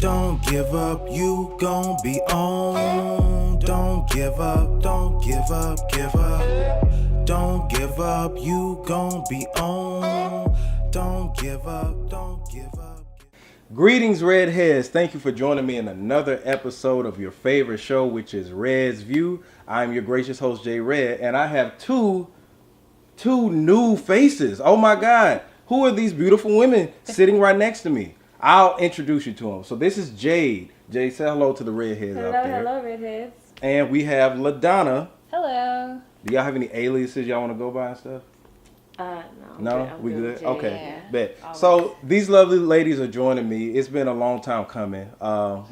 Don't give up, you gon' be on. Don't give up, don't give up, give up. Don't give up, you gon' be on. Don't give up, don't give up. Greetings, Redheads. Thank you for joining me in another episode of your favorite show, which is Red's View. I'm your gracious host, Jay Red, and I have two new faces. Oh my God. Who are these beautiful women sitting right next to me? I'll introduce you to them. So this is Jade. Jade, say hello to the Redheads out there. Hello, Redheads. And we have LaDonna. Hello. Do y'all have any aliases y'all want to go by and stuff? No? I'm We good? Jay. Okay. Yeah. Bet. Always. So these lovely ladies are joining me. It's been a long time coming.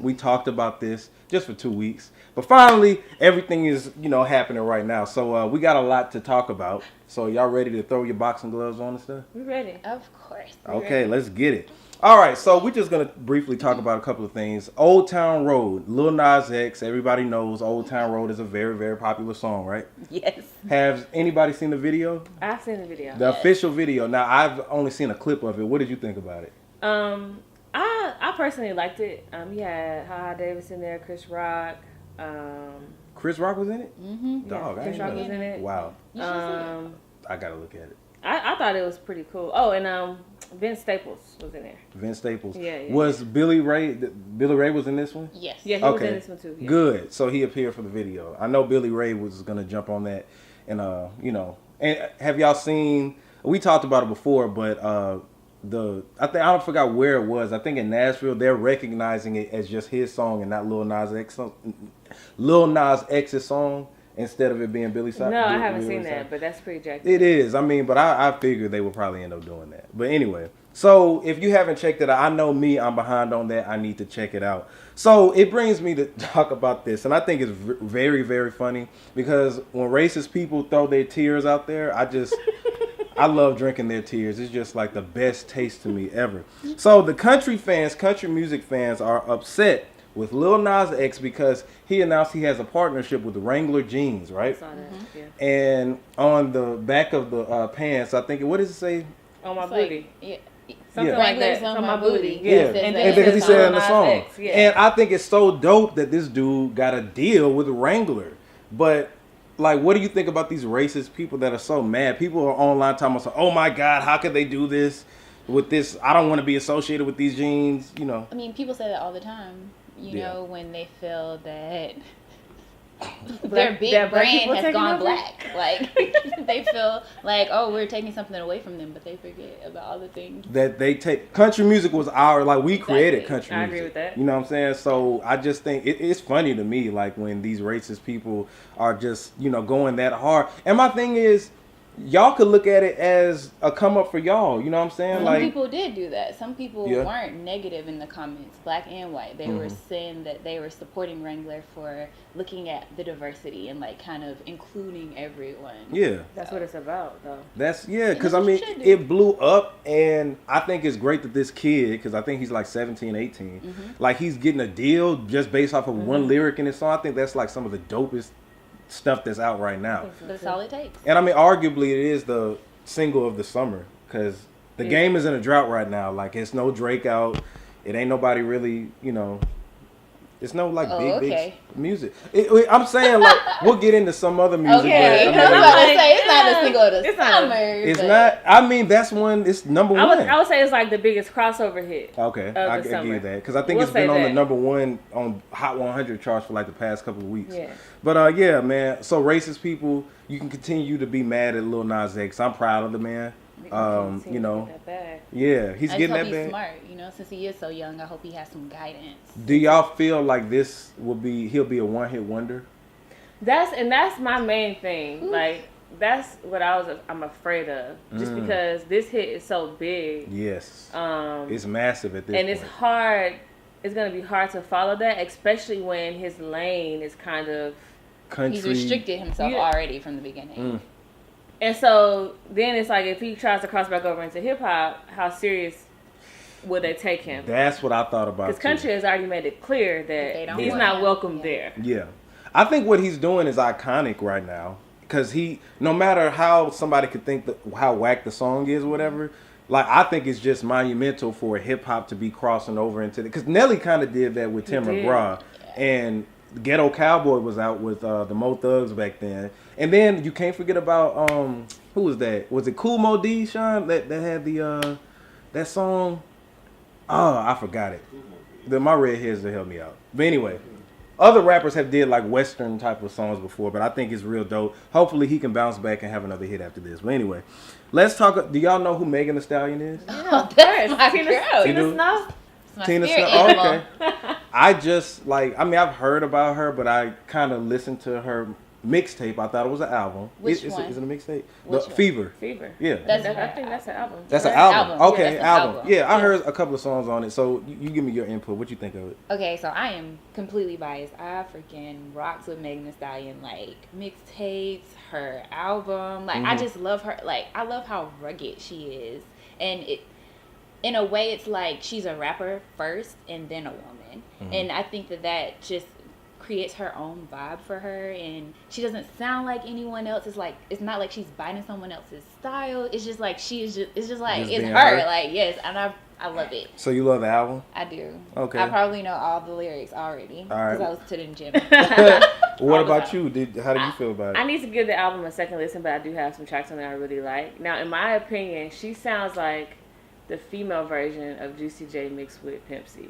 We talked about this just for 2 weeks. But finally, everything is, happening right now. So we got a lot to talk about. So y'all ready to throw your boxing gloves on and stuff? We ready. Of course. Okay, let's get it. All right, so we're just going to briefly talk about a couple of things. Old Town Road, Lil Nas X, everybody knows Old Town Road is a very, very popular song, right? Yes. Has anybody seen the video? I've seen the video. The official video. Now, I've only seen a clip of it. What did you think about it? I personally liked it. You had Ha Davis in there, Chris Rock. Chris Rock was in it? Mm-hmm. Dog, I Chris ain't Rock know. was in it. Wow. I I got to look at it. thought it was pretty cool. Oh, and Vince Staples was in there. Vince Staples. Yeah. Was Billy Ray was in this one? Yes. Yeah, he was in this one too. Yeah. Good. So he appeared for the video. I know Billy Ray was going to jump on that. And, and have y'all seen, we talked about it before, but I forgot where it was. I think in Nashville, they're recognizing it as just his song and not Lil Nas X's song instead of it being Billy Cyrus. No, I haven't seen that, but that's pretty jacked. It is. I mean, but I figured they would probably end up doing that. But anyway, so if you haven't checked it out, I know me, I'm behind on that. I need to check it out. So it brings me to talk about this, and I think it's very, very funny because when racist people throw their tears out there, I love drinking their tears. It's just like the best taste to me ever. So the country music fans are upset with Lil Nas X because he announced he has a partnership with Wrangler Jeans, right? I saw that. Yeah. And on the back of the pants, I think, what does it say? On my It's booty. Like, Something Yeah. like that. Wranglers On my booty. Yeah. And And because he said in the Lil Nas song. X, yeah. And I think it's so dope that this dude got a deal with Wrangler. But, like, what do you think about these racist people that are so mad? People are online talking about, oh my God, how could they do this with this? I don't want to be associated with these jeans, I mean, people say that all the time. You know, when they feel that their big brand has gone black. Like, they feel like, oh, we're taking something away from them, but they forget about all the things that they take. Country music was we created country music. I agree with that. You know what I'm saying? So I just think it's funny to me, like, when these racist people are just, going that hard. And my thing is, y'all could look at it as a come up for y'all. You know what I'm saying? Some people did do that. Some people Yeah. weren't negative in the comments, black and white. They were saying that they were supporting Wrangler for looking at the diversity and, like, kind of including everyone. Yeah. That's what it's about, though. Because I mean, you should do. it blew up, and I think it's great that this kid, because I think he's like 17, 18, like, he's getting a deal just based off of one lyric in his song. I think that's like some of the dopest stuff that's out right now. That's all it takes. And I mean, arguably, it is the single of the summer because the game is in a drought right now. Like, it's no Drake out. It ain't nobody really, it's no big music. I'm saying, like, we'll get into some other music. Okay, but, because I'm about to say it's not a single of the summer. It's not. I mean, that's one. It's number one. I would say it's like the biggest crossover hit. Okay, I give you that because I think We'll it's been say on the that. number one on Hot 100 charts for like the past couple of weeks. Yeah. But yeah, man. So racist people, you can continue to be mad at Lil Nas X. I'm proud of the man. Yeah, he's getting that he's bag. smart, since he is so young. I hope he has some guidance. Do y'all feel like this he'll be a one-hit wonder? That's my main thing. Oof. Like, that's what I'm afraid of. Just because this hit is so big. Yes. It's massive at this point. And it's hard. It's gonna be hard to follow that, especially when his lane is kind of country. He's restricted himself already from the beginning. And so then it's like, if he tries to cross back over into hip hop, how serious will they take him? That's what I thought about. Because country has already made it clear that he's not welcome there. Yeah, I think what he's doing is iconic right now. Because no matter how somebody could think how whack the song is, or whatever, Like, I think it's just monumental for hip hop to be crossing over into because Nelly kind of did that with Tim McGraw, and Ghetto Cowboy was out with the Mo Thugs back then, and then you can't forget about who was that? Was it Kool Mo D, Sean? That had the that song. Oh, I forgot it. My redheads to help me out. But anyway, other rappers have did like Western type of songs before, but I think it's real dope. Hopefully he can bounce back and have another hit after this. But anyway, let's talk. Do y'all know who Megan Thee Stallion is? Oh, that's my girl. Tina Snow? Tina Snow. Okay. I just I've heard about her, but I kind of listened to her mixtape. I thought it was an album. Which one? Is it a mixtape? Fever. Yeah. I think that's an album. That's an album. Okay, yeah, album. Yeah, I heard a couple of songs on it. So you give me your input. What you think of it? Okay, so I am completely biased. I freaking rocks with Megan Thee Stallion, like mixtapes, her album. Like I just love her. Like I love how rugged she is, and it. In a way, it's like she's a rapper first and then a woman. And I think that just creates her own vibe for her. And she doesn't sound like anyone else. It's not like she's biting someone else's style. It's just like it's her. Like, yes, and I love it. So you love the album? I do. Okay. I probably know all the lyrics already. All right. Because I listened to it in the gym. What about you? How do you feel about it? I need to give the album a second listen, but I do have some tracks on there I really like. Now, in my opinion, she sounds like the female version of Juicy J mixed with Pimp C.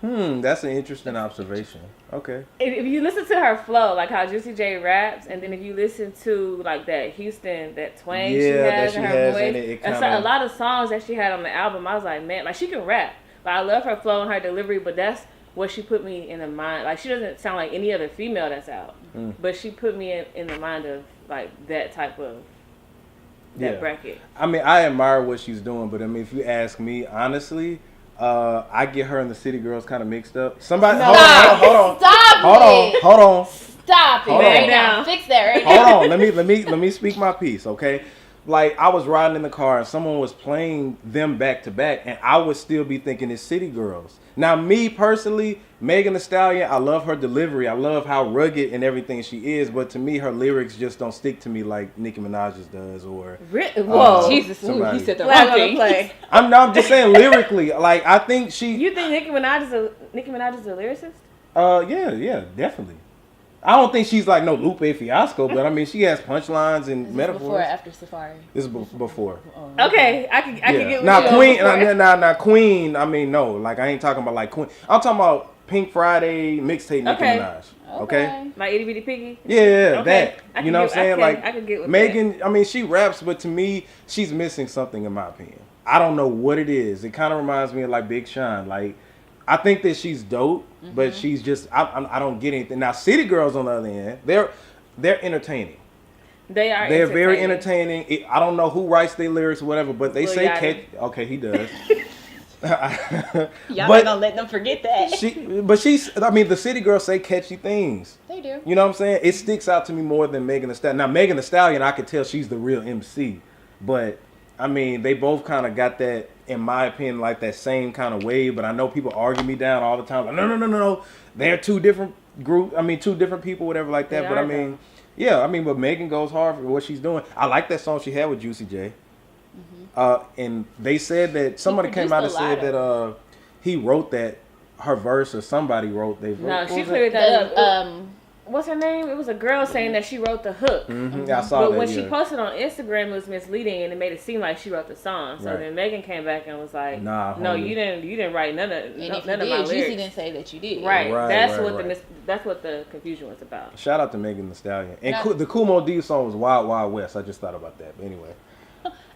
That's an interesting observation. Okay. If you listen to her flow, like how Juicy J raps, and then if you listen to like that Houston, that twang she has in her voice, a lot of songs that she had on the album, I was like, man, like she can rap. But I love her flow and her delivery, but that's what she put me in the mind. Like she doesn't sound like any other female that's out, but she put me in the mind of like that type of bracket. I mean, I admire what she's doing, but I mean, if you ask me, honestly, I get her and the City Girls kind of mixed up. Somebody, hold on. Stop it right now. Fix that right now. Hold on. Let me speak my piece, okay? Like, I was riding in the car and someone was playing them back to back, and I would still be thinking it's City Girls. Now, me personally, Megan Thee Stallion, I love her delivery. I love how rugged and everything she is, but to me, her lyrics just don't stick to me like Nicki Minaj's does or... Whoa. Jesus, he said the wrong thing. I'm just saying lyrically. Like, I think she... You think Nicki Minaj is a lyricist? Yeah, definitely. I don't think she's like no Lupe Fiasco, but I mean she has punchlines and metaphors. Before or after Safari? This is before. Okay, I can get now Queen. Now Queen. I mean no, like I ain't talking about like Queen. I'm talking about Pink Friday mixtape Nicki Minaj. Okay. Like Itty Bitty Piggy. Yeah, that. You know what I'm saying? I can get with Megan. that. I mean she raps, but to me she's missing something in my opinion. I don't know what it is. It kind of reminds me of like Big Sean. Like I think that she's dope, but she's just I don't get anything. Now, City Girls on the other end, they're entertaining. They're very entertaining. I don't know who writes their lyrics or whatever, but they say catch. Okay, he does. Y'all not gonna let them forget that. I mean, the City Girls say catchy things. They do. You know what I'm saying? It sticks out to me more than Megan Thee Stallion. Now, Megan Thee Stallion, I could tell she's the real MC, but I mean, they both kind of got that, in my opinion, like that same kind of wave. But I know people argue me down all the time. Like, no. They're two different groups. I mean, two different people, whatever, like that. But I mean, but Megan goes hard for what she's doing. I like that song she had with Juicy J. And they said that somebody came out and said that he wrote that, her verse, or somebody wrote. No, she cleared that up. What's her name? It was a girl saying that she wrote the hook. I saw that. But when she posted on Instagram, it was misleading, and it made it seem like she wrote the song. So then Megan came back and was like, "No, you didn't write none of my lyrics. Juicy didn't say that you did. Right. That's what the confusion was about. Shout out to Megan Thee Stallion. And the Kool Mo D song was Wild Wild West. I just thought about that. But anyway,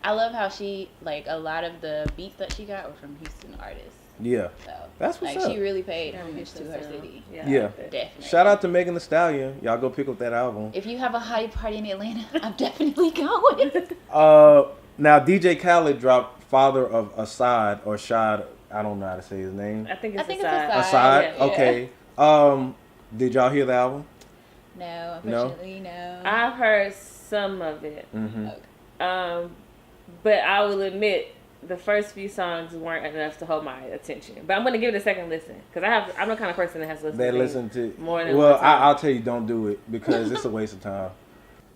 I love how she a lot of the beats that she got were from Houston artists. Yeah, so, that's what's up. She really paid homage to her city. Yeah, definitely. Shout out to Megan Thee Stallion. Y'all go pick up that album. If you have a hottie party in Atlanta, I'm definitely going. Now DJ Khaled dropped Father of Asad or Shad. I don't know how to say his name. I think it's Asad. Asad. Yeah. Okay. Did y'all hear the album? No, unfortunately, no. I've heard some of it. Okay. But I will admit, the first few songs weren't enough to hold my attention. But I'm going to give it a second listen. Because I'm the kind of person that has to listen to more than one time. I'll tell you, don't do it. Because it's a waste of time.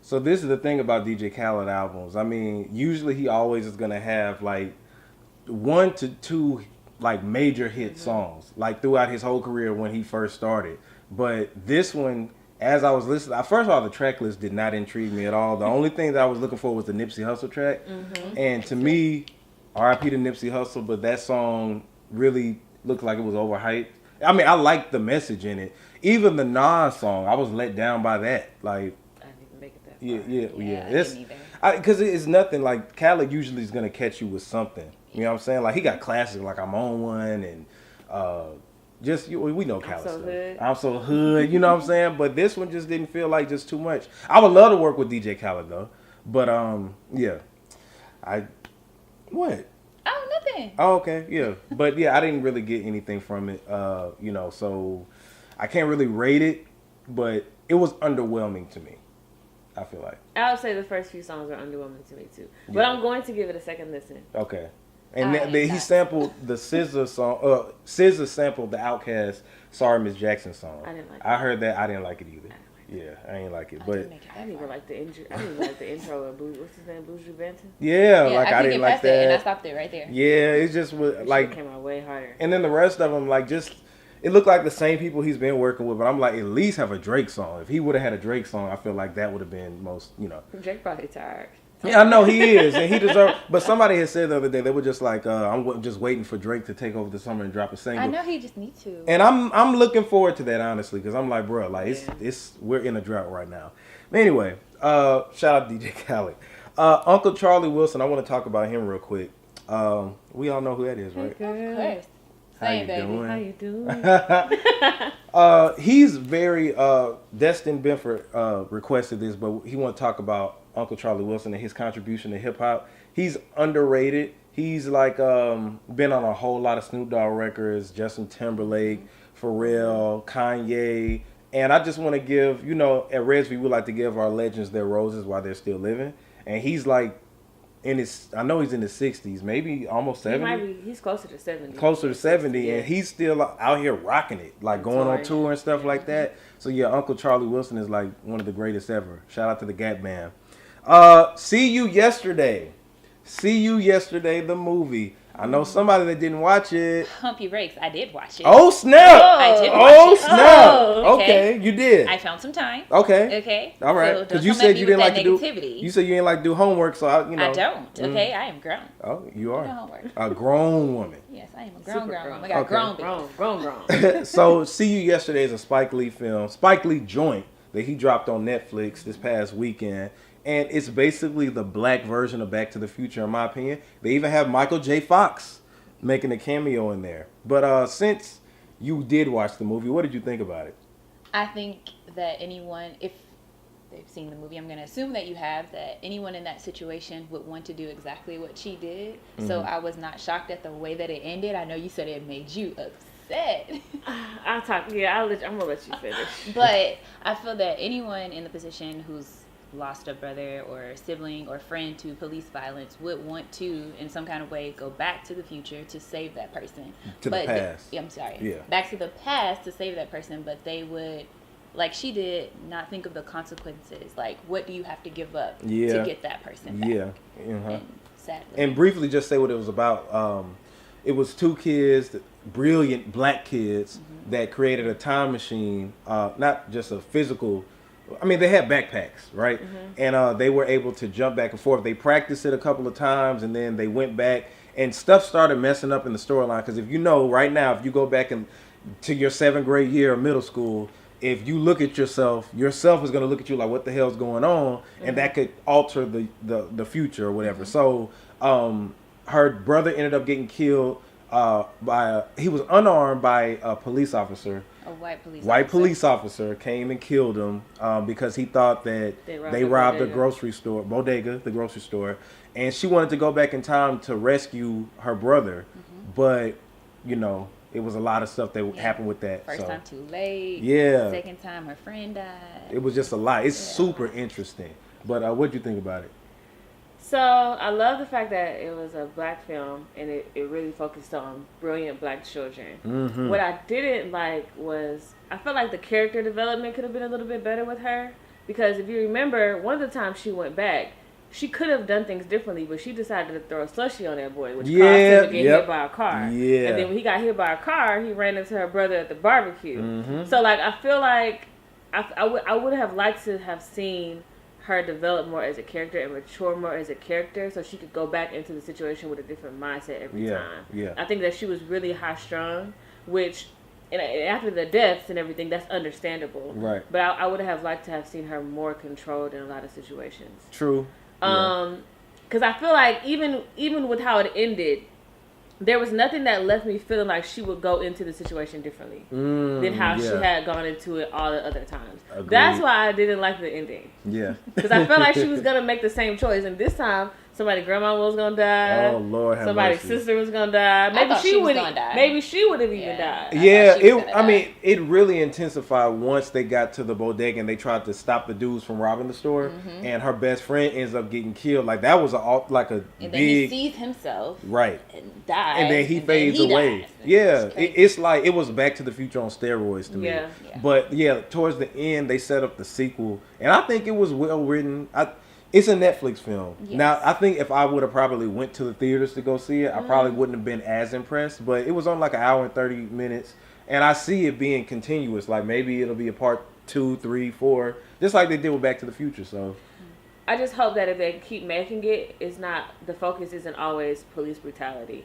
So this is the thing about DJ Khaled albums. I mean, usually he always is going to have, like, 1 to 2 like major hit songs like throughout his whole career when he first started. But this one, as I was listening, first of all, the track list did not intrigue me at all. The only thing that I was looking for was the Nipsey Hussle track. And to me, R.I.P. to Nipsey Hussle, but that song really looked like it was overhyped. I mean, I liked the message in it. Even the Nas song, I was let down by that. Like, I didn't even make it that far. Yeah. It's because it's nothing like Khaled usually is gonna catch you with something. You know what I'm saying? Like he got classics like I'm on one and we know Khaled stuff. I'm so hood. You know what I'm saying? But this one just didn't feel like just too much. I would love to work with DJ Khaled though. But what? Oh, nothing. Oh, okay, yeah. But yeah, I didn't really get anything from it. So I can't really rate it, but it was underwhelming to me. I feel like. I would say the first few songs are underwhelming to me too. But I'm going to give it a second listen. Okay. And he sampled the SZA song. SZA sampled the Outkast "Sorry Miss Jackson" song. I didn't like it. I heard that. I didn't like it either. Yeah, I ain't like it. But I didn't even like the intro. I didn't even like the intro of what's his name, Buju Banton. Yeah, like I didn't like that. And I stopped it right there. Yeah, it's just like came out way harder. And then the rest of them, like just it looked like the same people he's been working with. But I'm like, at least have a Drake song. If he would have had a Drake song, I feel like that would have been most, Drake probably tired. Yeah, I know he is, and he deserves. But somebody had said the other day they were just like, I'm just waiting for Drake to take over the summer and drop a single. I know he just needs to. And I'm looking forward to that honestly, because I'm like, bro, like it's we're in a drought right now. Anyway, shout out DJ Khaled, Uncle Charlie Wilson. I want to talk about him real quick. We all know who that is, right? Of course. How you baby. doing? How you doing? He's very Destin Benford requested this, but he want to talk about Uncle Charlie Wilson and his contribution to hip hop. He's underrated. He's like been on a whole lot of Snoop Dogg records, Justin Timberlake, Pharrell, Kanye, and I just want to give, at Resby we like to give our legends their roses while they're still living, and he's like I know he's in his 60s, maybe almost 70. He's closer to 70. Closer to 70, and he's still out here rocking it, like going on tour and stuff like that. So yeah, Uncle Charlie Wilson is like one of the greatest ever. Shout out to the Gap Band. See You Yesterday, the movie. I know somebody that didn't watch it. Pump your brakes. I did watch it. Oh snap! I did watch it. Snap! Oh, okay, you did. I found some time. Okay. All right. Because you said you didn't like to do. You said you didn't like to do homework, so I don't. Okay, I am grown. Oh, you are. No homework. A grown woman. Yes, I am a grown woman. I got grown. So, See You Yesterday is a Spike Lee film, Spike Lee joint that he dropped on Netflix this past weekend. And it's basically the black version of Back to the Future, in my opinion. They even have Michael J. Fox making a cameo in there. But since you did watch the movie, what did you think about it? I think that anyone, if they've seen the movie, I'm going to assume that you have, that anyone in that situation would want to do exactly what she did. Mm-hmm. So I was not shocked at the way that it ended. I know you said it made you upset. I'm going to let you finish. But I feel that anyone in the position who's lost a brother or sibling or friend to police violence would want to, in some kind of way, go back to the future to save that person. The past. I'm sorry. Yeah. Back to the past to save that person, but they would, like she did, not think of the consequences. Like, what do you have to give up to get that person back? Yeah. Uh-huh. And sadly. And briefly just say what it was about. It was two kids, brilliant black kids, that created a time machine, not just a physical. I mean, they had backpacks, right? Mm-hmm. And they were able to jump back and forth. They practiced it a couple of times, and then they went back, and stuff started messing up in the storyline. Because if you know, right now, if you go back to your 7th grade year of middle school, if you look at yourself is going to look at you like, what the hell's going on? And that could alter the future or whatever. So her brother ended up getting killed he was unarmed by a police officer. A white police officer came and killed him because he thought that they robbed the grocery store, the grocery store, and she wanted to go back in time to rescue her brother, but it was a lot of stuff that happened with that. First time too late. Yeah. Second time her friend died. It was just a lot. It's super interesting. But what'd you think about it? So I love the fact that it was a black film and it really focused on brilliant black children. Mm-hmm. What I didn't like was I felt like the character development could have been a little bit better with her, because if you remember, one of the times she went back, she could have done things differently, but she decided to throw a slushie on that boy, which caused him to get hit by a car. Yeah. And then when he got hit by a car, he ran into her brother at the barbecue. Mm-hmm. So, like, I feel like I would have liked to have seen her develop more as a character and mature more as a character so she could go back into the situation with a different mindset every time. Yeah. I think that she was really high-strung, which... And after the deaths and everything, that's understandable. Right. But I would have liked to have seen her more controlled in a lot of situations. True. Because I feel like even with how it ended, there was nothing that left me feeling like she would go into the situation differently than how she had gone into it all the other times. Agreed. That's why I didn't like the ending. Yeah. Because I felt like she was going to make the same choice. And this time, somebody's grandma was going to die. Oh, Lord have somebody's mercy. Sister was going to die. Maybe she would have died. Maybe she would have even died. Yeah, it really intensified once they got to the bodega and they tried to stop the dudes from robbing the store. Mm-hmm. And her best friend ends up getting killed. Like, that was and then he sees himself. Right. And dies. And then he fades away. Yeah. It's like, it was Back to the Future on steroids to me. Yeah. But, yeah, towards the end, they set up the sequel. And I think it was well written. It's a Netflix film. Yes. Now, I think if I would have probably went to the theaters to go see it, I probably wouldn't have been as impressed. But it was on like an hour and 30 minutes. And I see it being continuous. Like, maybe it'll be a part 2, 3, 4. Just like they did with Back to the Future. So I just hope that if they keep making it, the focus isn't always police brutality.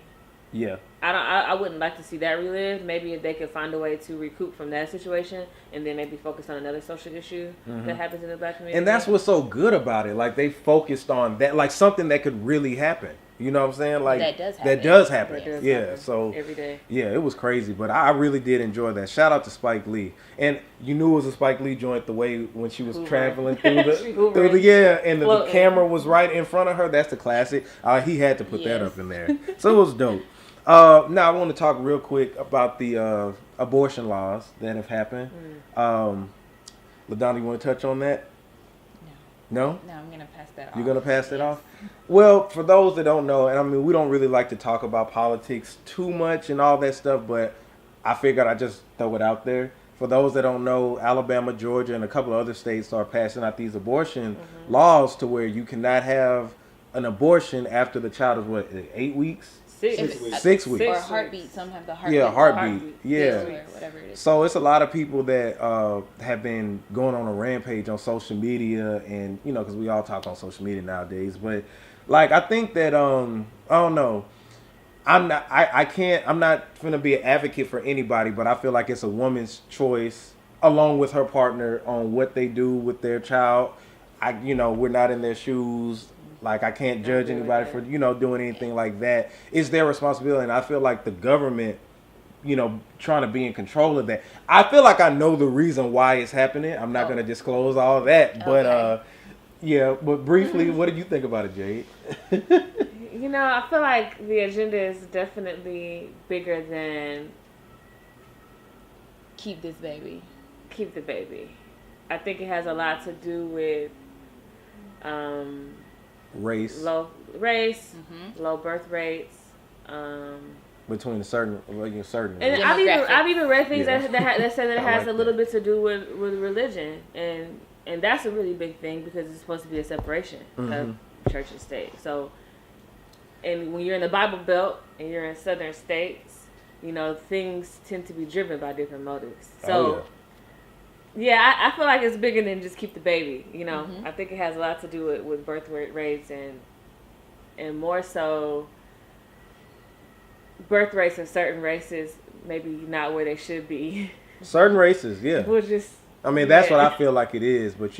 Yeah. I wouldn't like to see that relived. Maybe if they could find a way to recoup from that situation and then maybe focus on another social issue that happens in the black community. And that's what's so good about it. Like, they focused on that, like something that could really happen. You know what I'm saying? Like, that does happen. Yeah. So every day. Yeah, it was crazy, but I really did enjoy that. Shout out to Spike Lee. And you knew it was a Spike Lee joint the way when she was traveling through the and the camera was right in front of her. That's the classic. He had to put that up in there. So it was dope. Now I want to talk real quick about the abortion laws that have happened. LaDonna, you want to touch on that? No? No, I'm going to pass that off. You're going to pass it off? Well, for those that don't know, and I mean, we don't really like to talk about politics too much and all that stuff, but I figured I'd just throw it out there. For those that don't know, Alabama, Georgia, and a couple of other states are passing out these abortion laws to where you cannot have an abortion after the child is, 8 weeks? 6 weeks. Or heartbeat. Sometimes the heartbeat. Yeah, heartbeat. Yeah. Whatever it is. So it's a lot of people that have been going on a rampage on social media, and because we all talk on social media nowadays. But like, I think that I don't know. I'm not gonna be an advocate for anybody, but I feel like it's a woman's choice, along with her partner, on what they do with their child. We're not in their shoes. Like, I can't judge anybody for, doing anything like that. It's their responsibility. And I feel like the government, trying to be in control of that. I feel like I know the reason why it's happening. I'm not going to disclose all that. But, but briefly, what did you think about it, Jade? I feel like the agenda is definitely bigger than keep this baby. Keep the baby. I think it has a lot to do with... low birth rates, between a certain. And I've even read things that say that it has a little bit to do with religion, and that's a really big thing because it's supposed to be a separation of church and state. So, and when you're in the Bible Belt and you're in southern states, things tend to be driven by different motives. So. Yeah, I feel like it's bigger than just keep the baby. I think it has a lot to do with birth rates and more so birth rates of certain races maybe not where they should be. Certain races, yeah. That's what I feel like it is. But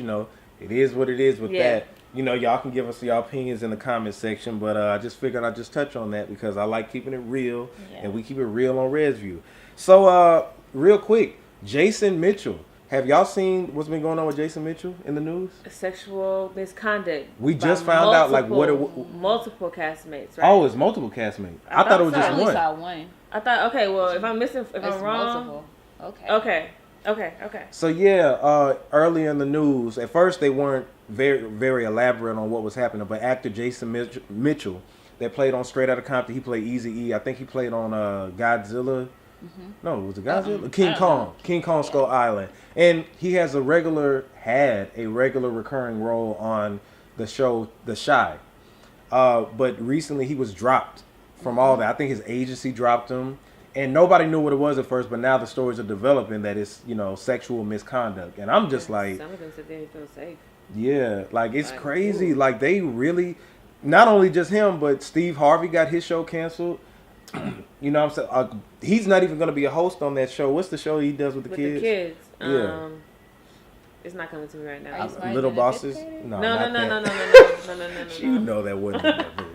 it is what it is with that. Y'all can give us your opinions in the comment section. But I just figured I'd just touch on that because I like keeping it real, and we keep it real on ResView. So real quick, Jason Mitchell. Have y'all seen what's been going on with Jason Mitchell in the news? Sexual misconduct. We just found out multiple castmates, right? Oh, it's multiple castmates. I thought it was just one. I only saw one. I thought, okay, well, if I'm wrong. Multiple. Okay. So earlier in the news, at first they weren't very, very elaborate on what was happening, but actor Jason Mitchell that played on Straight Outta Compton, he played Eazy-E. I think he played on Godzilla. No, it was a Godzilla? King Kong Skull Island. And he had a regular recurring role on the show The Chi. But recently he was dropped from all that. I think his agency dropped him. And nobody knew what it was at first, but now the stories are developing that it's, sexual misconduct. And I'm just like... Some of them said they didn't feel safe. Yeah, like, it's crazy. Ooh. Like, they really... Not only just him, but Steve Harvey got his show canceled. You know what I'm saying? He's not even going to be a host on that show. What's the show he does with the kids? With the kids. Yeah. It's not coming to me right now. Little Bosses? No. You know that wasn't that big.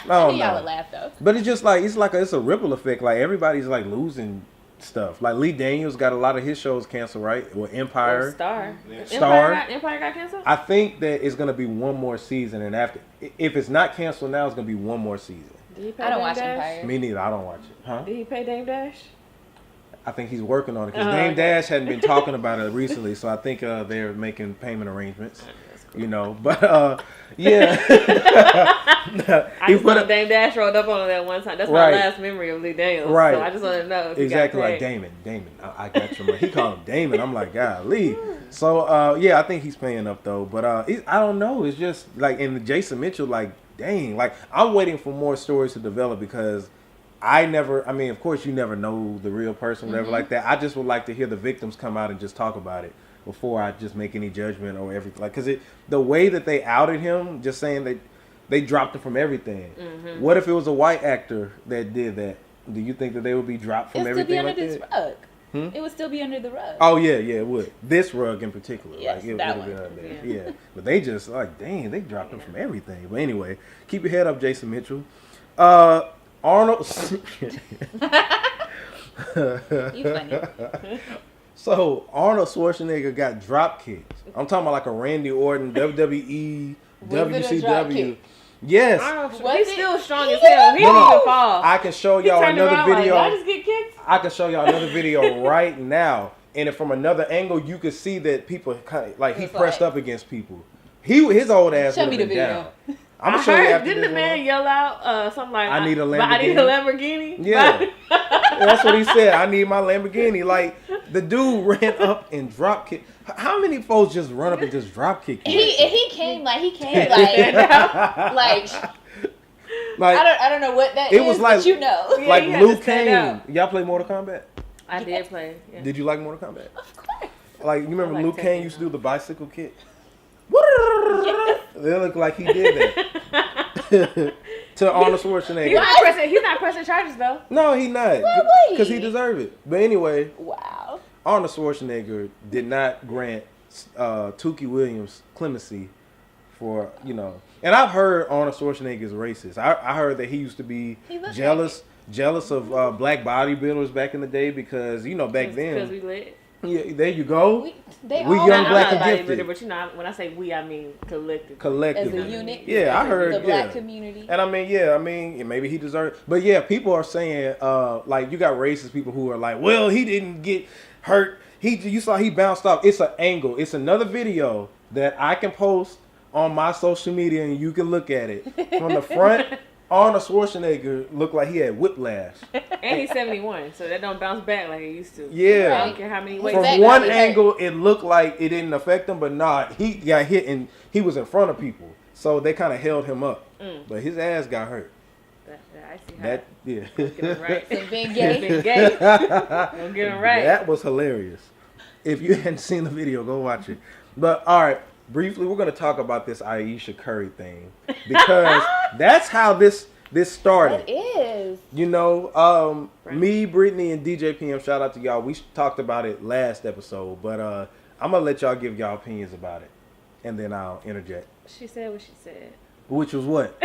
I think y'all would laugh though. But it's just like it's a ripple effect. Like everybody's like losing stuff. Like Lee Daniels got a lot of his shows canceled, right? Well, Empire. Star. Empire got canceled? I think that it's gonna be one more season, and after, if it's not canceled now, it's gonna be one more season. I don't watch Empire. Me neither. I don't watch it. Huh? Did he pay Dame Dash? I think he's working on it because Dame Dash hadn't been talking about it recently, so I think they're making payment arrangements. Cool. But yeah. I just know Dame Dash rolled up on him that one time. That's my last memory of Lee Daniels. Right. So I just want to know if exactly he got like Damon. I got you. He called him Damon. I'm like, golly. So yeah, I think he's paying up though. But I don't know. It's just like in Jason Mitchell, like dang, like I'm waiting for more stories to develop because of course you never know the real person, whatever like that. I just would like to hear the victims come out and just talk about it before I just make any judgment or everything. Like, cause the way that they outed him, just saying that they dropped him from everything. Mm-hmm. What if it was a white actor that did that? Do you think that they would be dropped from everything like that? It would still be under this rug. It would still be under the rug. Oh yeah, it would. This rug in particular. Yes, like, it that would one. have been under there. Yeah. But they just like, dang, they dropped him from everything. But anyway, keep your head up, Jason Mitchell. Arnold. You funny. So Arnold Schwarzenegger got drop kicks. I'm talking about like a Randy Orton, WWE, WCW. Yes. He's still strong as hell. He didn't even fall. I can show y'all another video. Like, y'all just get kicked? I can show y'all another video right now. And from another angle, you could see that people kind of like he pressed up against people. His old ass would have been down. I'm gonna show you after didn't the man yell out something like, I need a Lamborghini. Yeah. That's what he said. I need my Lamborghini. Like, the dude ran up and drop kick. How many folks just run up and just drop kick you? He came like I don't know what that is. It was like, but like Liu Kang. Y'all play Mortal Kombat? I did play. Yeah. Did you like Mortal Kombat? Of course. Like, you remember Liu Kang used to do the bicycle kick? Yes. They look like he did that to Arnold Schwarzenegger. He's not pressing charges though. No, he's not. Because he deserved it. But anyway, wow. Arnold Schwarzenegger did not grant Tukey Williams clemency for, and I've heard Arnold Schwarzenegger is racist. I heard that he used to be jealous of black bodybuilders back in the day because, back then. Because we lit. Yeah, there you go. We young, black, and gifted. But when I say we, I mean collectively. As a unit. Yeah, I heard. The black community. And I mean, maybe he deserved. But yeah, people are saying, like, you got racist people who are like, well, he didn't get hurt. You saw he bounced off. It's an angle. It's another video that I can post on my social media, and you can look at it from the front. Arnold Schwarzenegger looked like he had whiplash. And he's 71, so that don't bounce back like it used to. Yeah. I don't care how many weights. From one angle, it looked like it didn't affect him, but nah, he got hit and he was in front of people. So they kind of held him up. But his ass got hurt. I see how. Yeah. Get him right. Being gay. Don't get him right. That was hilarious. If you hadn't seen the video, go watch it. But all right. Briefly, we're going to talk about this Ayesha Curry thing because that's how this started. It is. Me, Brittany, and DJ PM, shout out to y'all. We talked about it last episode, but I'm going to let y'all give y'all opinions about it, and then I'll interject. She said what she said. Which was what?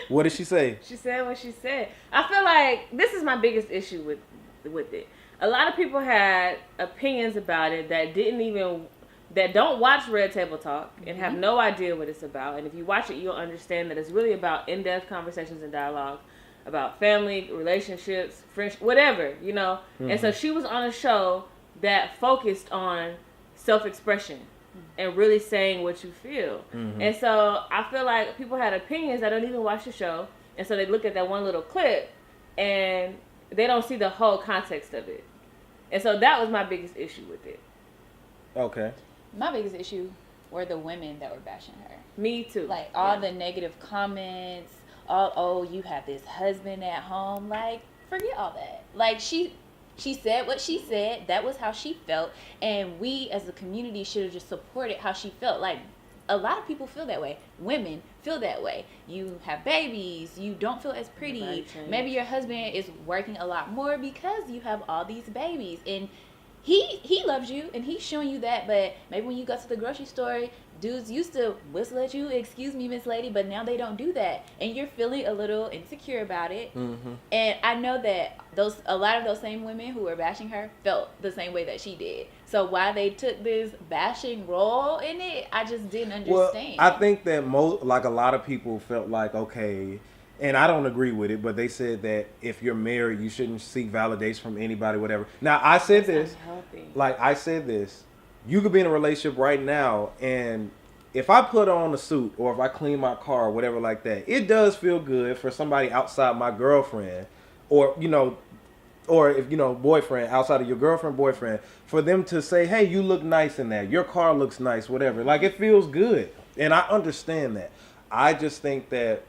What did she say? She said what she said. I feel like this is my biggest issue with it. A lot of people had opinions about it that don't watch Red Table Talk and have no idea what it's about. And if you watch it, you'll understand that it's really about in-depth conversations and dialogue about family, relationships, friendship, whatever, Mm-hmm. And so she was on a show that focused on self-expression and really saying what you feel. Mm-hmm. And so I feel like people had opinions that don't even watch the show. And so they look at that one little clip and they don't see the whole context of it. And so that was my biggest issue with it. Okay. My biggest issue were the women that were bashing her. Me too. Like, all the negative comments, oh, you have this husband at home. Like, forget all that. Like, she said what she said. That was how she felt. And we, as a community, should have just supported how she felt. Like, a lot of people feel that way. Women feel that way. You have babies. You don't feel as pretty. Maybe your husband is working a lot more because you have all these babies. And he loves you, and he's showing you that. But maybe when you go to the grocery store, dudes used to whistle at you, excuse me, Miss Lady, but now they don't do that. And you're feeling a little insecure about it. Mm-hmm. And I know that a lot of those same women who were bashing her felt the same way that she did. So why they took this bashing role in it, I just didn't understand. Well, I think that a lot of people felt like, okay, and I don't agree with it, but they said that if you're married, you shouldn't seek validation from anybody, whatever. Now, I said this, you could be in a relationship right now, and if I put on a suit or if I clean my car or whatever like that, it does feel good for somebody outside my girlfriend or if, boyfriend, outside of your girlfriend, boyfriend, for them to say, hey, you look nice in that. Your car looks nice, whatever. Like, it feels good. And I understand that. I just think that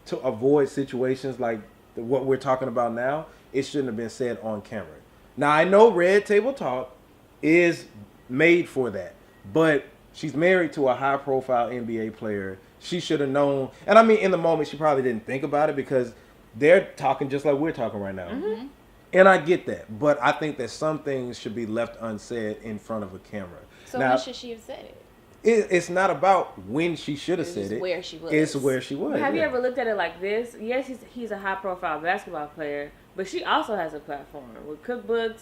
to avoid situations like what we're talking about now, it shouldn't have been said on camera. Now, I know Red Table Talk is made for that, but she's married to a high-profile NBA player. She should have known. And I mean, in the moment, she probably didn't think about it because they're talking just like we're talking right now. Mm-hmm. And I get that, but I think that some things should be left unsaid in front of a camera. So when should she have said it? It's not about when she should have said it. Where she was. It's where she was. Have you ever looked at it like this? Yes, he's a high-profile basketball player, but she also has a platform with cookbooks.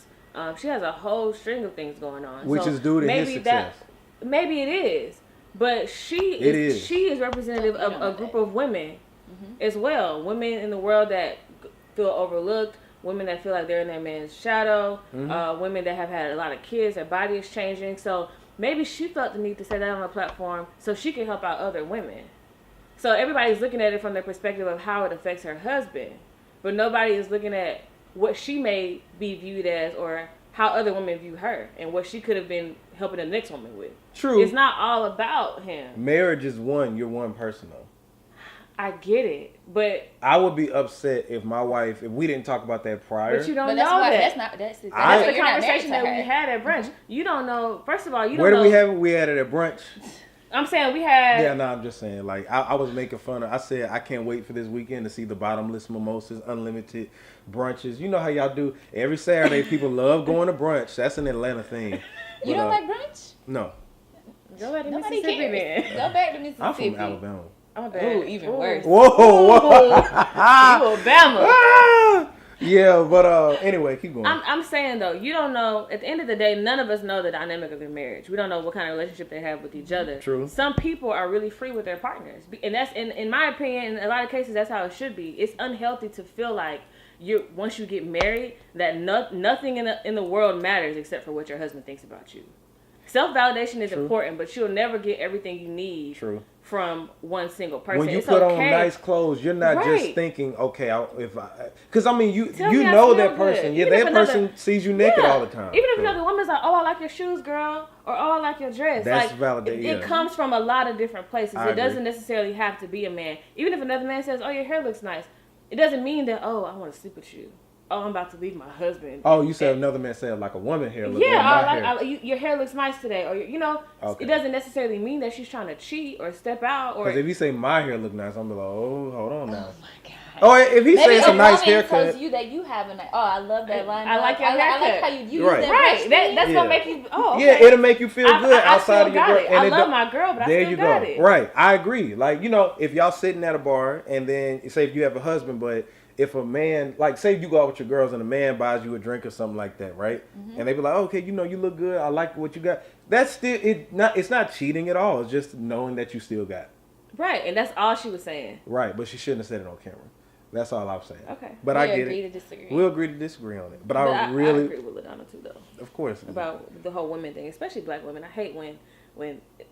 She has a whole string of things going on. Which is due to his success. Maybe it is, but she is representative of a group of women as well. Women in the world that feel overlooked. Women that feel like they're in their man's shadow. Women that have had a lot of kids. Their body is changing. So maybe she felt the need to say that on a platform so she can help out other women. So everybody's looking at it from the perspective of how it affects her husband. But nobody is looking at what she may be viewed as or how other women view her and what she could have been helping the next woman with. True. It's not all about him. Marriage is one. You're one person, though. I get it, but I would be upset if we didn't talk about that prior. But you don't know that. That's the conversation that we had at brunch. You don't know. First of all, you don't know. Where did we have it? We had it at brunch. I'm saying we had. Yeah, no, I'm just saying. Like I was making fun of. I said I can't wait for this weekend to see the bottomless mimosas, unlimited brunches. You know how y'all do every Saturday. People love going to brunch. That's an Atlanta thing. You don't like brunch? No. Go back to Mississippi, man. Go back to Mississippi. I'm from Alabama. Oh, even worse. Whoa. Alabama. Yeah, but anyway, keep going. I'm saying though, you don't know. At the end of the day, none of us know the dynamic of their marriage. We don't know what kind of relationship they have with each other. True. Some people are really free with their partners, and that's in my opinion. In a lot of cases, that's how it should be. It's unhealthy to feel like once you get married that nothing in the world matters except for what your husband thinks about you. Self-validation is important, but you'll never get everything you need from one single person. When you put on nice clothes, you're not just thinking, okay, because I mean, you know that person. Yeah, that person sees you naked all the time. Even if another woman's like, oh, I like your shoes, girl, or oh, I like your dress. That's like, validated. It comes from a lot of different places. It doesn't necessarily have to be a man. Even if another man says, oh, your hair looks nice, it doesn't mean that, oh, I want to sleep with you. Oh, I'm about to leave my husband. Oh, you said another man said like a woman hair looks your hair looks nice today. Or, it doesn't necessarily mean that she's trying to cheat or step out. Because if you say my hair look nice, I'm like, oh, hold on now. Oh, my God. Oh, if he says a nice haircut. Tells you that you have a nice, I love that line. I like your haircut. I like how you use that. Right. That's going to make you, Yeah, it'll make you feel good outside of your girl. I love my girl, but I still got it. Right. I agree. Like, if y'all sitting at a bar and then say if you have a husband, but if a man, like, say you go out with your girls and a man buys you a drink or something like that, right? Mm-hmm. And they be like, okay, you look good. I like what you got. That's still, it's not cheating at all. It's just knowing that you still got. Right, and that's all she was saying. Right, but she shouldn't have said it on camera. That's all I'm saying. Okay. But I get it. We'll agree to disagree. We'll agree to disagree on it. But I agree with LaDonna too, though. Of course. About the whole women thing, especially black women. I hate when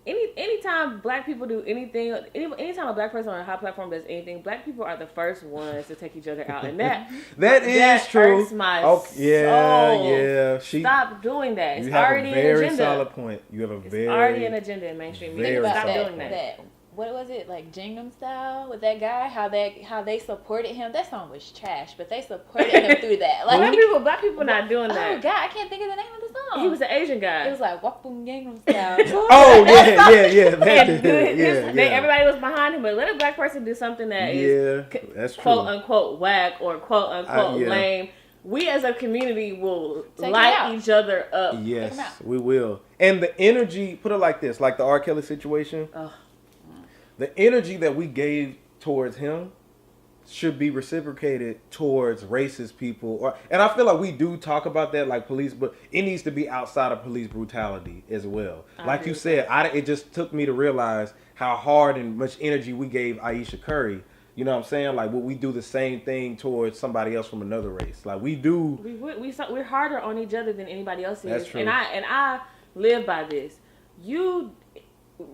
anytime black people do anything, anytime a black person on a high platform does anything, black people are the first ones to take each other out, and that is true. Hurts my soul. Yeah. Stop doing that. It's you have already a very an agenda. solid point. You have a it's already an agenda in mainstream media. Stop doing that. What was it, like Gangnam Style with that guy? How they supported him. That song was trash, but they supported him through that. Like black people not doing that. Oh God, I can't think of the name of the song. He was an Asian guy. It was like Walk Boom Gangnam Style. Everybody was behind him, but let a black person do something that is that's quote unquote whack or quote unquote lame. We as a community will light each other up. Yes, we will. And the energy, put it like this, like the R. Kelly situation. The energy that we gave towards him should be reciprocated towards racist people. And I feel like we do talk about that, like police, but it needs to be outside of police brutality as well. Like you said, it just took me to realize how hard and much energy we gave Ayesha Curry. You know what I'm saying? Like, we do the same thing towards somebody else from another race. Like, we do. We're harder on each other than anybody else is. That's true. And I live by this.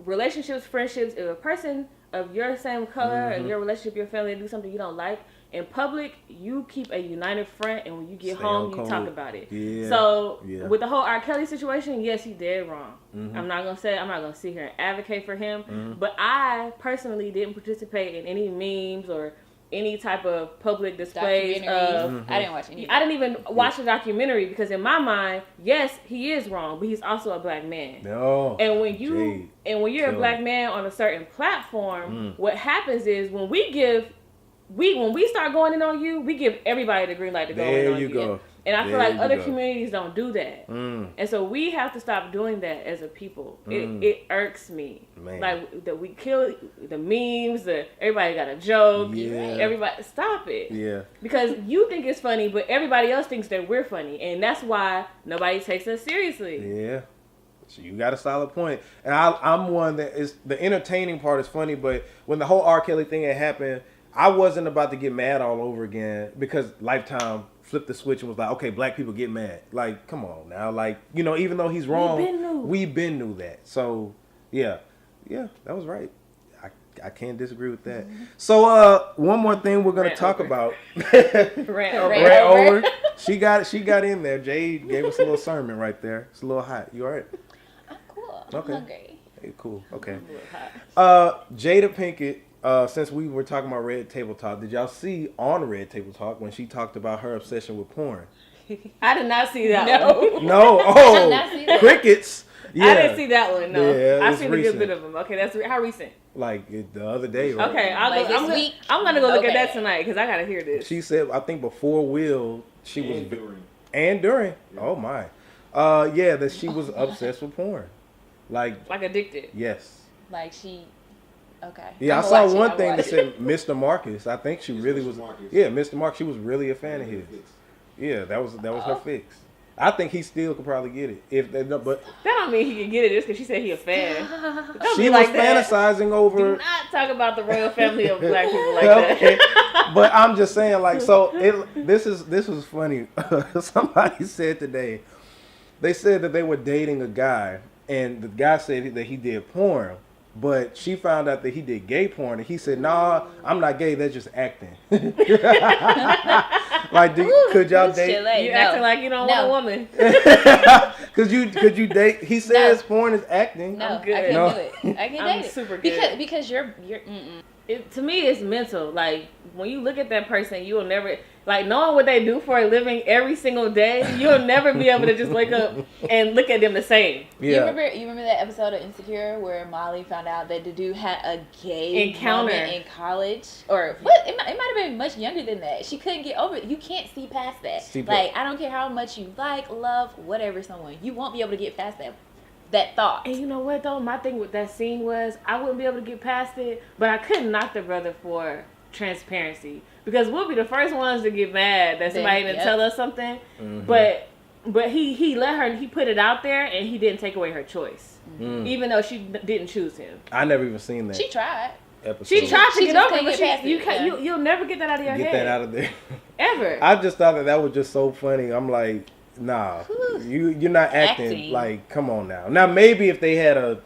Relationships, friendships, if a person of your same color and your relationship, your family do something you don't like, in public, you keep a united front, and when you get home, you talk about it. Yeah. So with the whole R. Kelly situation, yes, he did wrong. I'm not gonna sit here and advocate for him, but I personally didn't participate in any memes or any type of public displays of. I didn't watch any. I didn't even watch the documentary because in my mind, yes, he is wrong, but he's also a black man. No. And when you're a black man on a certain platform, what happens is when we start going in on you, we give everybody the green light to go in on you. There you go. And I feel like other communities don't do that. And so we have to stop doing that as a people. It irks me. Man. Like that we kill the memes, everybody got a joke. Everybody, stop it. Yeah. Because you think it's funny, but everybody else thinks that we're funny. And that's why nobody takes us seriously. Yeah. So you got a solid point. And I'm one that is, the entertaining part is funny, but when the whole R. Kelly thing had happened, I wasn't about to get mad all over again because Lifetime flipped the switch and was like, okay, black people get mad. Like, come on now. Like, even though he's wrong, we been knew that. So, yeah, that was right. I can't disagree with that. So, one more thing we're going to talk about. Rant over. She got in there. Jay gave us a little sermon right there. It's a little hot. You all right? I'm cool. Okay. I'm hungry. Hey, cool. Okay. Jada Pinkett. Since we were talking about Red Table Talk, did y'all see on Red Table Talk when she talked about her obsession with porn? I did not see that one. No. Oh, crickets. Yeah. I didn't see that one. No, yeah, I seen a good bit of them. Okay, that's how recent. Like the other day. Right? Okay, I'm gonna go look at that tonight because I gotta hear this. She said, I think before Will, she was during. Yeah. Oh my. That she was obsessed with porn, like addicted. Yes. Like she. Okay. Yeah, I saw one thing that said Mr. Marcus. I think she really was. Yeah, Mr. Marcus. She was really a fan of his. Yeah, that was her fix. I think he still could probably get it but that don't mean he can get it just because she said he a fan. She was fantasizing over. Do not talk about the royal family of black people like that. But I'm just saying, like, so this was funny. Somebody said today, they said that they were dating a guy, and the guy said that he did porn. But she found out that he did gay porn, and he said, "Nah, I'm not gay. That's just acting." Like, could y'all date? You acting like you don't want a woman. Could you date? He says porn is acting. No, I can't do it. I can't date it. Super good. Because you're. To me, it's mental. Like, when you look at that person, you will never, like, knowing what they do for a living every single day, you'll never be able to just wake up and look at them the same. Yeah. You remember that episode of Insecure where Molly found out that the dude had a gay encounter in college? Or what? It might have been much younger than that. She couldn't get over it. You can't see past that. I don't care how much you love, whatever someone. You won't be able to get past that thought. And you know what though? My thing with that scene was I wouldn't be able to get past it, but I couldn't knock the brother for transparency because we'll be the first ones to get mad that somebody didn't tell us something. But he let her. He put it out there and he didn't take away her choice, even though she didn't choose him. I never even seen that. She tried. She tried to get over it, but you'll never get that out of your head. Get that out of there. Ever. I just thought that was just so funny. I'm like, nah, you're not acting. Like, come on now. Now maybe if they had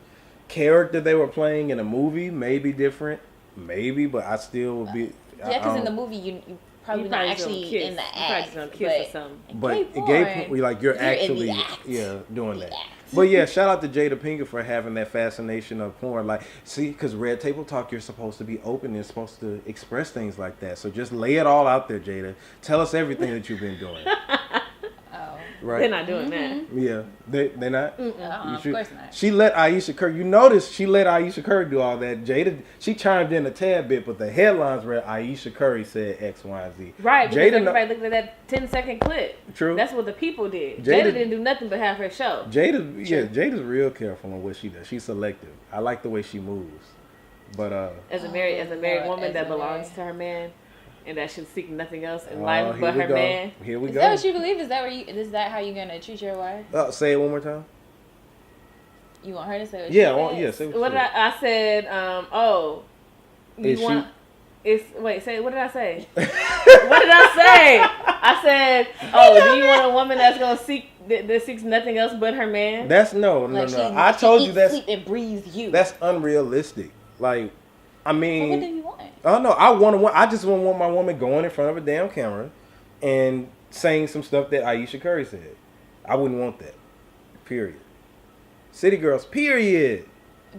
character they were playing in a movie may be different, maybe, but I still would be. Yeah, because in the movie you probably not actually in the act, but gay porn, like you're actually doing that. But yeah, shout out to Jada Pinkett for having that fascination of porn. Like, see, because Red Table Talk, you're supposed to be open and supposed to express things like that. So just lay it all out there, Jada. Tell us everything that you've been doing. Right? They're not doing that. Yeah, they're not. Of course not. She let Ayesha Curry. You notice she let Ayesha Curry do all that. Jada, she chimed in a tad bit, but the headlines read Ayesha Curry said X, Y, and Z. Right, because Jada, everybody looked at that 10-second clip. True. That's what the people did. Jada didn't do nothing but have her show. Jada's real careful on what she does. She's selective. I like the way she moves. But as a married woman that belongs to her man. And that should seek nothing else in life but her man. Here we go. Is that what you believe? Is that how you're gonna treat your wife? Say it one more time. You want her to say what say what I said, say what did I say? What did I say? I said, do you want a woman that's gonna that seeks nothing else but her man? That's no. I told you that's sleep and breathe you. That's unrealistic. Like, I mean, what do you want? Oh no, I just want my woman going in front of a damn camera and saying some stuff that Ayesha Curry said. I wouldn't want that. Period. City girls. Period.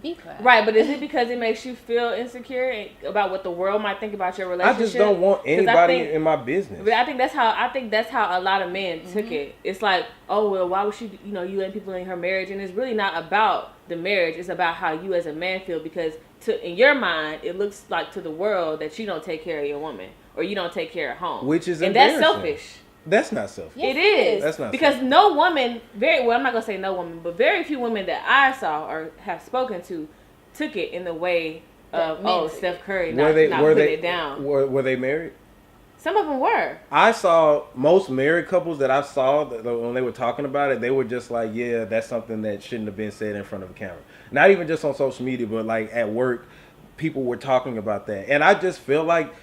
Be quiet. Right, but is it because it makes you feel insecure about what the world might think about your relationship? I just don't want anybody in my business. But I think that's how a lot of men took it. It's like, oh well, why would she? You letting people in her marriage, and it's really not about the marriage. It's about how you as a man feel, because in your mind, it looks like to the world that you don't take care of your woman or you don't take care of home, which is and that's selfish. That's not selfish. Yes, it is. That's not because selfish. No woman, I'm not gonna say no woman, but very few women that I saw or have spoken to took it in the way of Steph Curry not putting it down. Were they married? Some of them were. I saw most married couples that I saw when they were talking about it, they were just like, yeah, that's something that shouldn't have been said in front of a camera. Not even just on social media, but like at work, people were talking about that. And I just feel like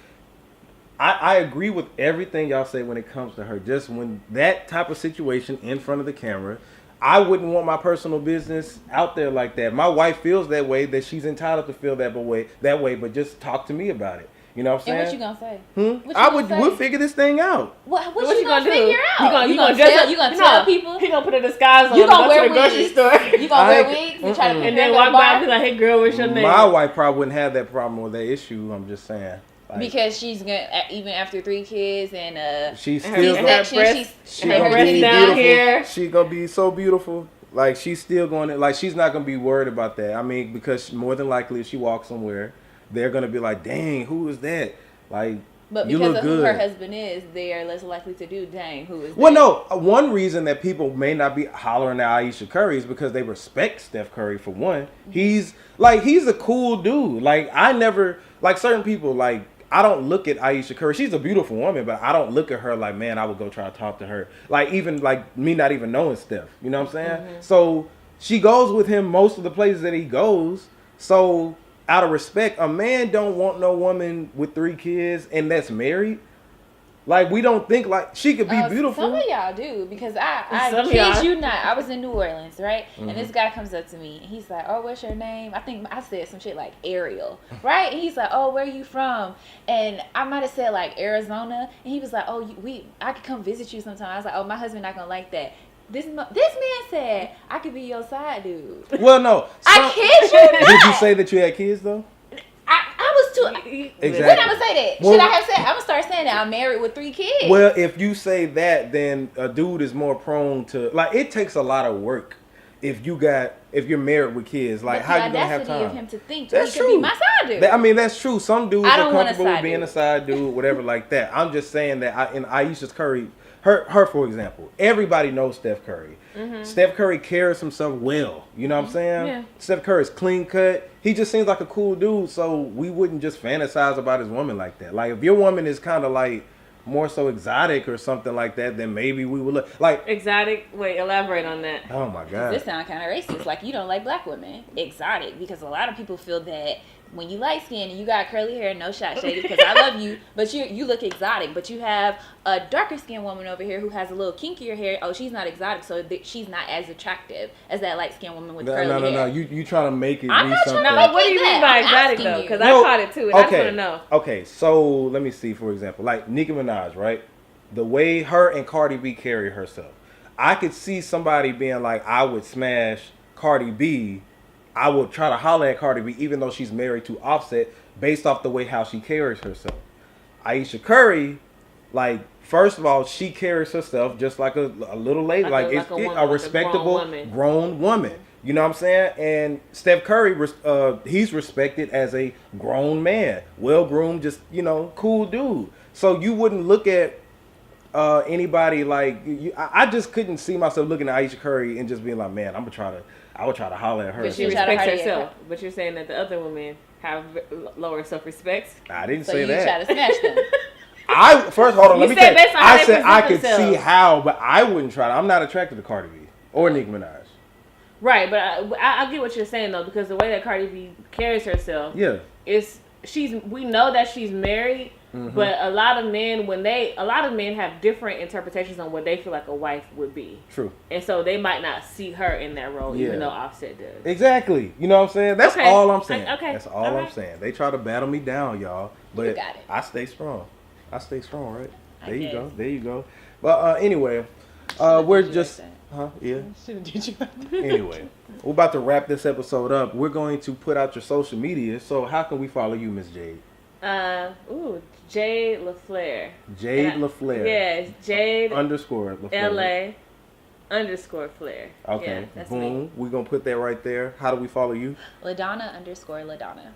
I agree with everything y'all say when it comes to her. Just when that type of situation in front of the camera, I wouldn't want my personal business out there like that. My wife feels that way, that she's entitled to feel that way, but just talk to me about it. You know what I'm saying? And what you gonna say? We'll figure this thing out. What you gonna figure out? You gonna tell people? He gonna put a disguise on. You gonna wear wigs? Grocery store. You gonna wear wigs and try to and then walk by and be like, "Hey, girl, what's your name?" My wife probably wouldn't have that problem or that issue. I'm just saying. Like, because she's gonna, even after 3 kids and she's still gonna be down here. She's gonna be so beautiful. Like, she's still going to, like, she's not gonna be worried about that. I mean, because more than likely, if she walks somewhere, they're gonna be like, "Dang, who is that?" Like, but you because look of good. Who her husband is, they are less likely to do. Dang, who is? Well, that? No. One reason that people may not be hollering at Ayesha Curry is because they respect Steph Curry. For one, he's a cool dude. Like, I never like certain people like. I don't look at Ayesha Curry. She's a beautiful woman, but I don't look at her like, man, I would go try to talk to her. Like, even like me not even knowing Steph. You know what I'm saying? Mm-hmm. So she goes with him most of the places that he goes. So out of respect, a man don't want no woman with 3 kids and that's married. Like, we don't think like she could be beautiful. Some of y'all do, because I kid you not, I was in New Orleans, right? Mm-hmm. And this guy comes up to me and he's like, "Oh, what's your name?" I think I said some shit like Ariel, right? And he's like, "Oh, where are you from?" And I might have said like Arizona, and he was like, "Oh, I could come visit you sometime." I was like, "Oh, my husband not gonna like that." This man said, "I could be your side dude." Well, no, I kid you not. Did you say that you had kids though? I was too. Exactly. When I'm gonna say that? Well, should I have said? I'm gonna start saying that I'm married with 3 kids. Well, if you say that, then a dude is more prone to like. It takes a lot of work if you're married with kids. Like, how you gonna have time? Of him to think that's he true. Could be my side dude. I mean, that's true. Some dudes are comfortable with being dude. a side dude, whatever like that. I'm just saying that in Ayesha Curry, her for example, everybody knows Steph Curry. Mm-hmm. Steph Curry carries himself well. You know what I'm saying? Yeah. Steph Curry's clean cut. He just seems like a cool dude. So we wouldn't just fantasize about his woman like that. Like, if your woman is kind of like more so exotic or something like that, then maybe we would look like exotic. Wait, elaborate on that. Oh my god, this sounds kind of racist. Like, you don't like black women, exotic, because a lot of people feel that when you light skin and you got curly hair, no shot shady, because I love you, but you look exotic. But you have a darker skinned woman over here who has a little kinkier hair. Oh, she's not exotic, so she's not as attractive as that light skinned woman with curly hair. No. You trying to make it I'm be not something. No, what do you mean by exotic though? Because I caught it too, and I just want to know. Okay, so let me see. For example, like Nicki Minaj, right? The way her and Cardi B carry herself, I could see somebody being like, I would smash Cardi B. I would try to holler at Cardi B, even though she's married to Offset, based off the way how she carries herself. Ayesha Curry, like, first of all, she carries herself just like a little lady, like a respectable grown woman. You know what I'm saying? And Steph Curry, he's respected as a grown man, well-groomed, just, cool dude. So you wouldn't look at anybody like I just couldn't see myself looking at Ayesha Curry and just being like, man, I would try to holler at her. But she respects herself. But you're saying that the other women have lower self-respect. I didn't say that. So you try to smash them. Hold on. Let me tell you. I said I could themselves. See how, but I wouldn't try to. I'm not attracted to Cardi B or Nicki Minaj. Right, but I get what you're saying though, because the way that Cardi B carries herself, we know that she's married. Mm-hmm. But a lot of men have different interpretations on what they feel like a wife would be. True. And so they might not see her in that role, even though Offset does. Exactly. You know what I'm saying? That's all I'm saying. Okay. That's all I'm saying. They try to battle me down, y'all. But you got it. I stay strong. Right? There you go. But anyway, we're just... Yeah. Anyway, we're about to wrap this episode up. We're going to put out your social media. So how can we follow you, Miss Jade? Jade LaFleur. Jade LaFleur. Yes, Jade _LaFleur. LA_Flair. Okay. Yeah, Boom. We're going to put that right there. How do we follow you? LaDonna _LaDonna.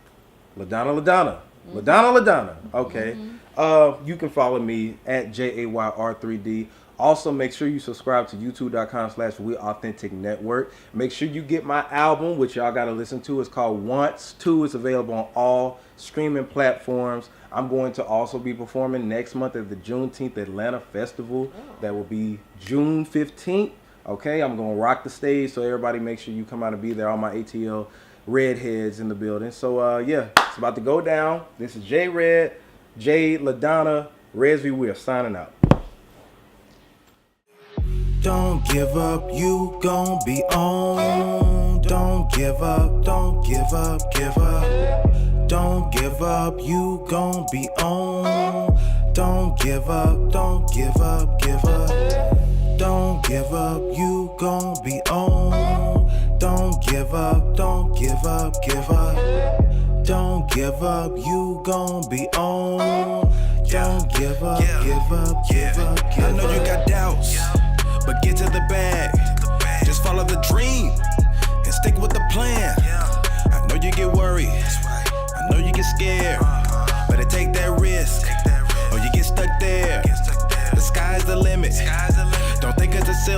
LaDonna. Mm-hmm. LaDonna. Okay. Mm-hmm. You can follow me at JAYR3D. Also, make sure you subscribe to youtube.com/WeAuthenticNetwork. Make sure you get my album, which y'all got to listen to. It's called Once 2. It's available on all streaming platforms. I'm going to also be performing next month at the Juneteenth Atlanta Festival. That will be June 15th. Okay, I'm going to rock the stage, so everybody make sure you come out and be there. All my ATL redheads in the building. So, it's about to go down. This is J Red, Jade, LaDonna, Resby. We're signing out. Don't give up, you gon' be on. Don't give up, don't give up, give up. Don't give up, you gon' be on. Don't give up, don't give up, give up. Don't give up, you gon' be on. Don't give up, don't give up, give up. Don't give up, you gon' be on. Don't give up, give up, give up, give up. I know you got doubts, but get to the bag. Just follow the dream and stick with the plan. I know you get worried, I know you get scared. Better take that risk, or you get stuck there. The sky's the limit. Don't think it's a silly.